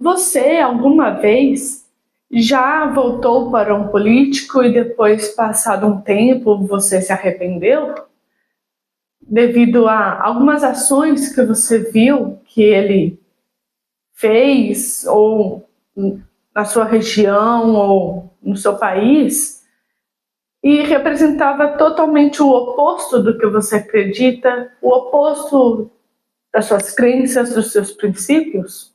Você, alguma vez, já voltou para um político e depois, passado um tempo, você se arrependeu? Devido a algumas ações que você viu que ele fez, ou na sua região, ou no seu país, e representava totalmente o oposto do que você acredita, o oposto das suas crenças, dos seus princípios?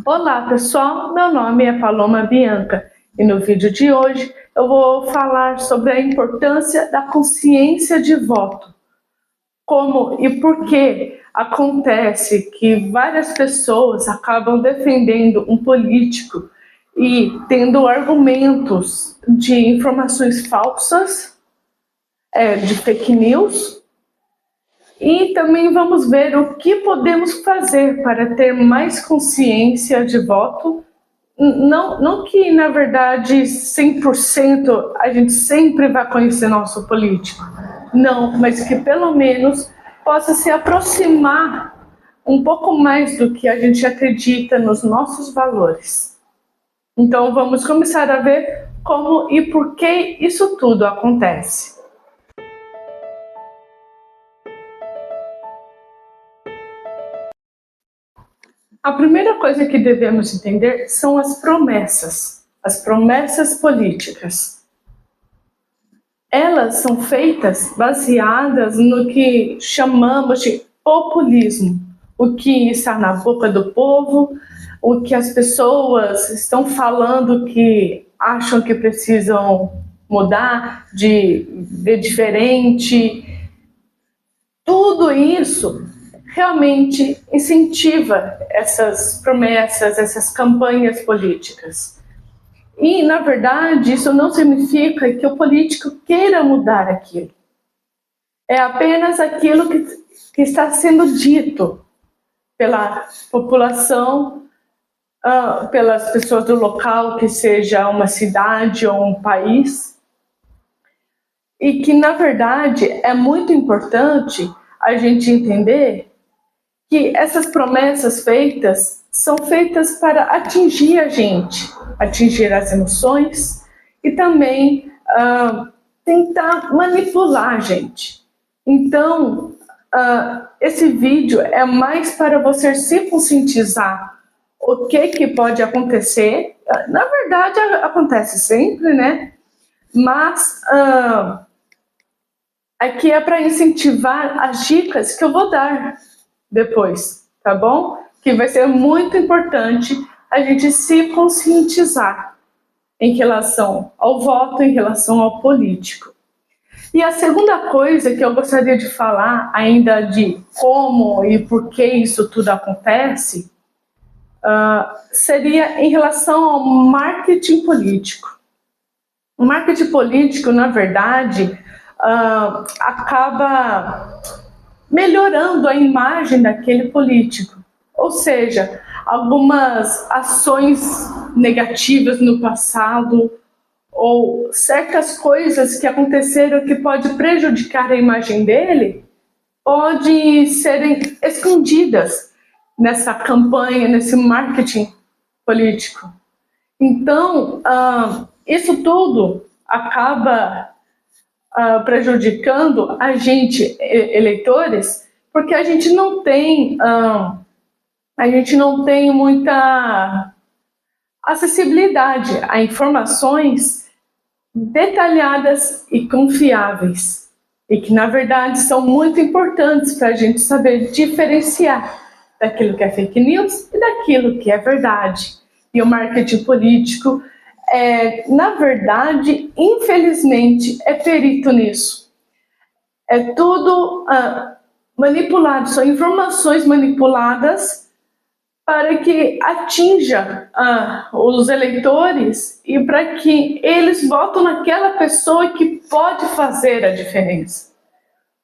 Olá pessoal, meu nome é Paloma Bianca e no vídeo de hoje eu vou falar sobre a importância da consciência de voto. Como e por que acontece que várias pessoas acabam defendendo um político e tendo argumentos de informações falsas, de fake news, e também vamos ver o que podemos fazer para ter mais consciência de voto. Não que, na verdade, 100% a gente sempre vai conhecer nosso político. Não, mas que pelo menos possa se aproximar um pouco mais do que a gente acredita nos nossos valores. Então vamos começar a ver como e por que isso tudo acontece. A primeira coisa que devemos entender são as promessas políticas. Elas são feitas baseadas no que chamamos de populismo, o que está na boca do povo, o que as pessoas estão falando que acham que precisam mudar, de ver diferente. Tudo isso realmente incentiva essas promessas, essas campanhas políticas. E, na verdade, isso não significa que o político queira mudar aquilo. É apenas aquilo que está sendo dito pela população, pelas pessoas do local, que seja uma cidade ou um país. E que, na verdade, é muito importante a gente entender que essas promessas feitas são feitas para atingir a gente, atingir as emoções e também tentar manipular a gente. Então, esse vídeo é mais para você se conscientizar o que pode acontecer. Na verdade, acontece sempre, né? Mas aqui é para incentivar as dicas que eu vou dar depois, tá bom? Que vai ser muito importante a gente se conscientizar em relação ao voto, em relação ao político. E a segunda coisa que eu gostaria de falar, ainda de como e por que isso tudo acontece, seria em relação ao marketing político. O marketing político, na verdade, acaba melhorando a imagem daquele político. Ou seja, algumas ações negativas no passado ou certas coisas que aconteceram que pode prejudicar a imagem dele, pode serem escondidas nessa campanha, nesse marketing político. Então, isso tudo acaba prejudicando a gente, eleitores, porque a gente não tem muita acessibilidade a informações detalhadas e confiáveis, e que na verdade são muito importantes para a gente saber diferenciar daquilo que é fake news e daquilo que é verdade. E o marketing político, na verdade, infelizmente, é perito nisso. É tudo manipulado, são informações manipuladas para que atinja os eleitores e para que eles votem naquela pessoa que pode fazer a diferença.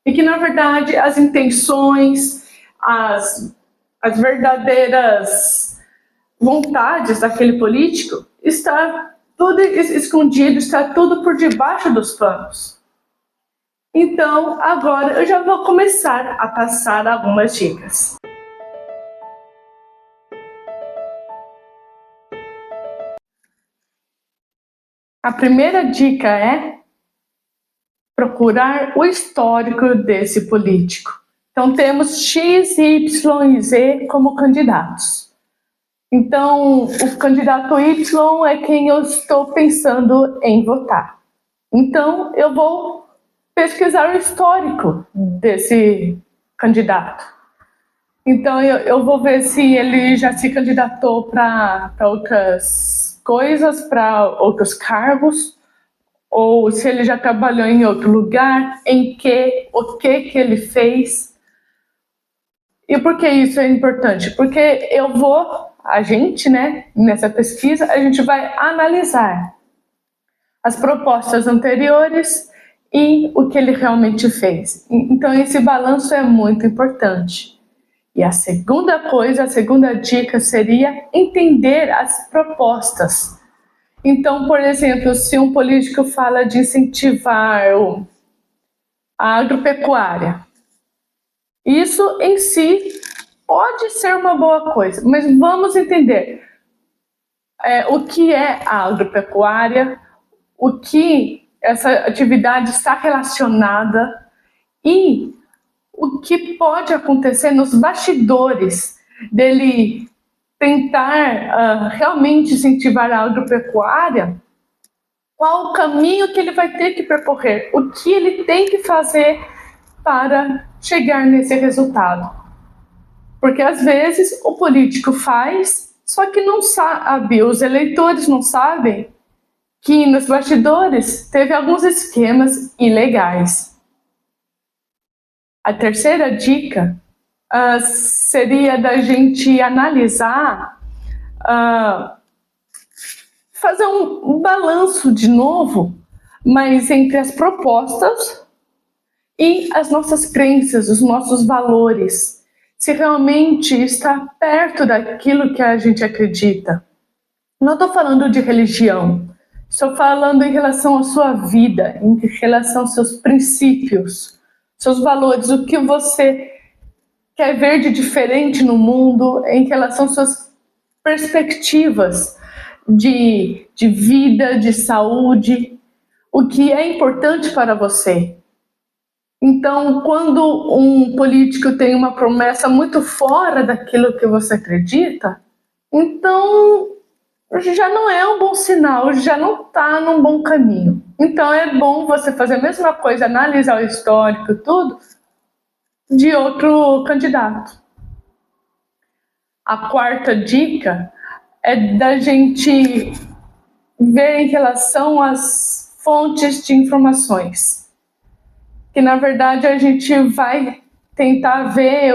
E que, na verdade, as intenções, as verdadeiras vontades daquele político está tudo escondido, está tudo por debaixo dos panos. Então, agora eu já vou começar a passar algumas dicas. A primeira dica é procurar o histórico desse político. Então, temos X, Y e Z como candidatos. Então, o candidato Y é quem eu estou pensando em votar. Então, eu vou pesquisar o histórico desse candidato. Então, eu vou ver se ele já se candidatou para outras coisas, para outros cargos, ou se ele já trabalhou em outro lugar, o que ele fez. E por que isso é importante? Porque a gente, né, nessa pesquisa, a gente vai analisar as propostas anteriores e o que ele realmente fez. Então, esse balanço é muito importante. E a segunda dica seria entender as propostas. Então, por exemplo, se um político fala de incentivar a agropecuária, isso em si pode ser uma boa coisa, mas vamos entender o que é a agropecuária, o que essa atividade está relacionada e o que pode acontecer nos bastidores dele tentar realmente incentivar a agropecuária. Qual o caminho que ele vai ter que percorrer, o que ele tem que fazer para chegar nesse resultado. Porque às vezes o político faz, só que não sabe, os eleitores não sabem que nos bastidores teve alguns esquemas ilegais. A terceira dica seria da gente analisar, fazer um balanço de novo, mas entre as propostas e as nossas crenças, os nossos valores, se realmente está perto daquilo que a gente acredita. Não estou falando de religião, estou falando em relação à sua vida, em relação aos seus princípios, seus valores, o que você quer ver de diferente no mundo, em relação às suas perspectivas de vida, de saúde, o que é importante para você. Então, quando um político tem uma promessa muito fora daquilo que você acredita, então já não é um bom sinal, já não está num bom caminho. Então é bom você fazer a mesma coisa, analisar o histórico, tudo, de outro candidato. A quarta dica é da gente ver em relação às fontes de informações. Que na verdade a gente vai tentar ver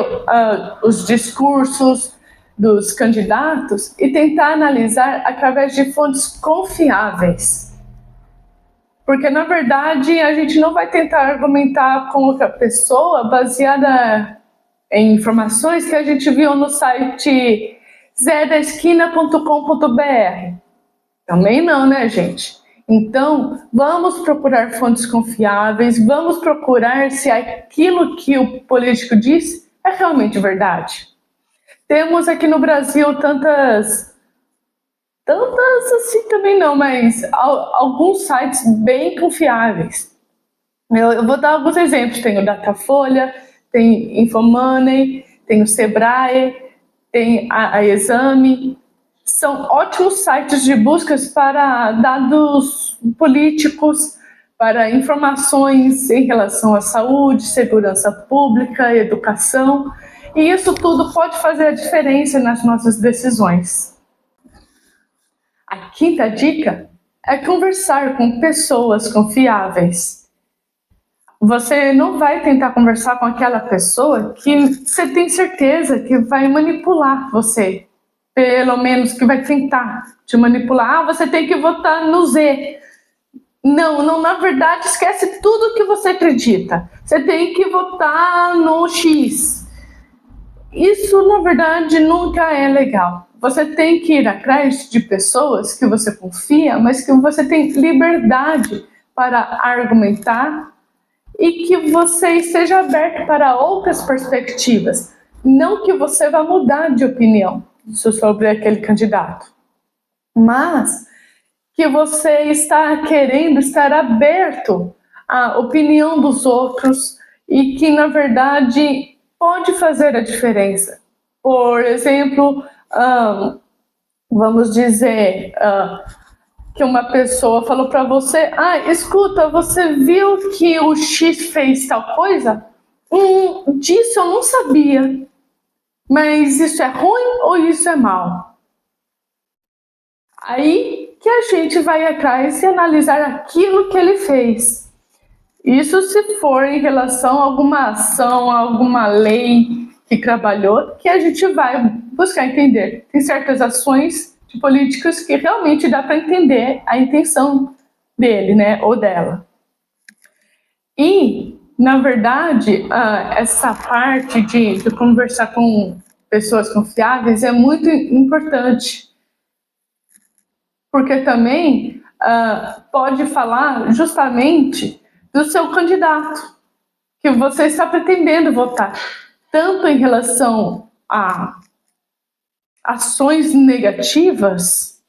os discursos dos candidatos e tentar analisar através de fontes confiáveis. Porque na verdade a gente não vai tentar argumentar com outra pessoa baseada em informações que a gente viu no site zedaesquina.com.br. Também não, né, gente? Então, vamos procurar fontes confiáveis, vamos procurar se aquilo que o político diz é realmente verdade. Temos aqui no Brasil tantas assim também não, mas alguns sites bem confiáveis. Eu vou dar alguns exemplos, tem o Datafolha, tem Infomoney, tem o Sebrae, tem a Exame. São ótimos sites de buscas para dados políticos, para informações em relação à saúde, segurança pública, educação. E isso tudo pode fazer a diferença nas nossas decisões. A quinta dica é conversar com pessoas confiáveis. Você não vai tentar conversar com aquela pessoa que você tem certeza que vai manipular você. Pelo menos que vai tentar te manipular. Você tem que votar no Z. Não, na verdade, esquece tudo que você acredita. Você tem que votar no X. Isso, na verdade, nunca é legal. Você tem que ir atrás de pessoas que você confia, mas que você tem liberdade para argumentar e que você esteja aberto para outras perspectivas. Não que você vá mudar de opinião sobre aquele candidato, mas que você está querendo estar aberto à opinião dos outros e que, na verdade, pode fazer a diferença. Por exemplo, vamos dizer que uma pessoa falou para você: escuta, você viu que o X fez tal coisa? Disso eu não sabia. Mas isso é ruim ou isso é mal? Aí que a gente vai atrás e analisar aquilo que ele fez. Isso se for em relação a alguma ação, a alguma lei que trabalhou, que a gente vai buscar entender. Tem certas ações de políticos que realmente dá para entender a intenção dele, né, ou dela. E, na verdade, essa parte de conversar com pessoas confiáveis é muito importante, porque também pode falar justamente do seu candidato, que você está pretendendo votar, tanto em relação a ações negativas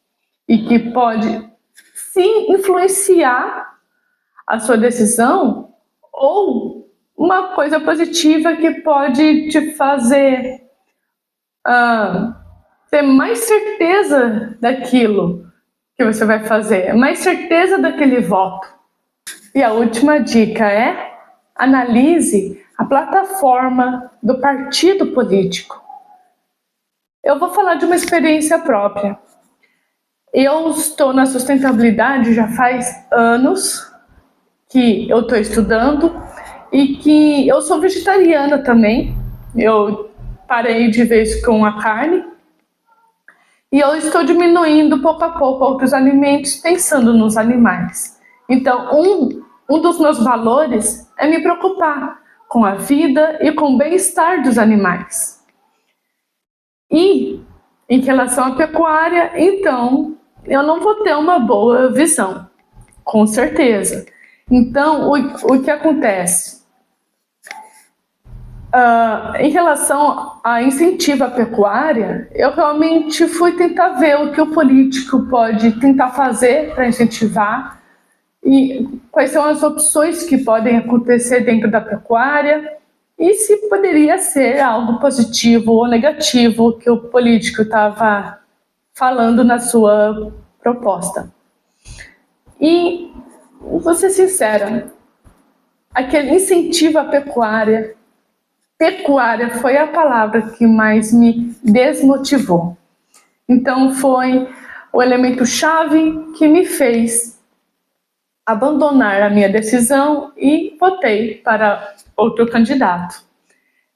e que pode sim influenciar a sua decisão, ou uma coisa positiva que pode te fazer ter mais certeza daquilo que você vai fazer, mais certeza daquele voto. E a última dica é: analise a plataforma do partido político. Eu vou falar de uma experiência própria. Eu estou na sustentabilidade já faz anos que eu estou estudando e que eu sou vegetariana também. Eu parei de vez com a carne e eu estou diminuindo pouco a pouco outros alimentos pensando nos animais. Então, um dos meus valores é me preocupar com a vida e com o bem-estar dos animais. E em relação à pecuária, então, eu não vou ter uma boa visão, com certeza. Então, o que acontece? Em relação a incentivo à pecuária, eu realmente fui tentar ver o que o político pode tentar fazer para incentivar e quais são as opções que podem acontecer dentro da pecuária e se poderia ser algo positivo ou negativo que o político estava falando na sua proposta. E, vou ser sincera, aquele incentivo à pecuária foi a palavra que mais me desmotivou. Então foi o elemento chave que me fez abandonar a minha decisão e votei para outro candidato.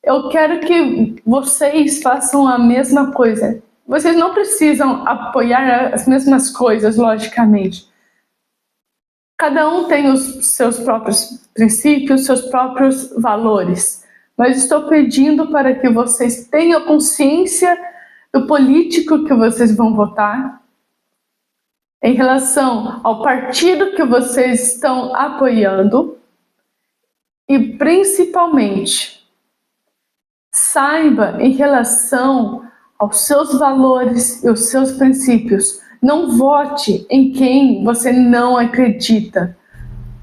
Eu quero que vocês façam a mesma coisa. Vocês não precisam apoiar as mesmas coisas, logicamente. Cada um tem os seus próprios princípios, seus próprios valores. Mas estou pedindo para que vocês tenham consciência do político que vocês vão votar, em relação ao partido que vocês estão apoiando e, principalmente, saiba em relação aos seus valores e os seus princípios. Não vote em quem você não acredita.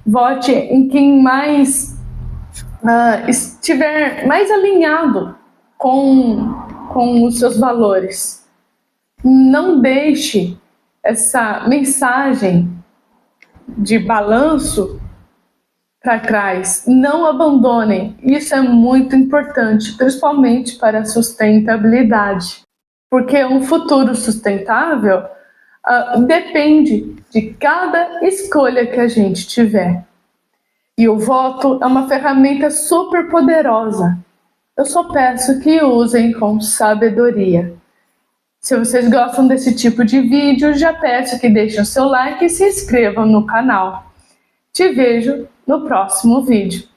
Vote em quem mais estiver mais alinhado com os seus valores. Não deixe essa mensagem de balanço para trás. Não abandonem. Isso é muito importante, principalmente para a sustentabilidade. Porque um futuro sustentável depende de cada escolha que a gente tiver. E o voto é uma ferramenta super poderosa. Eu só peço que usem com sabedoria. Se vocês gostam desse tipo de vídeo, já peço que deixem o seu like e se inscrevam no canal. Te vejo no próximo vídeo.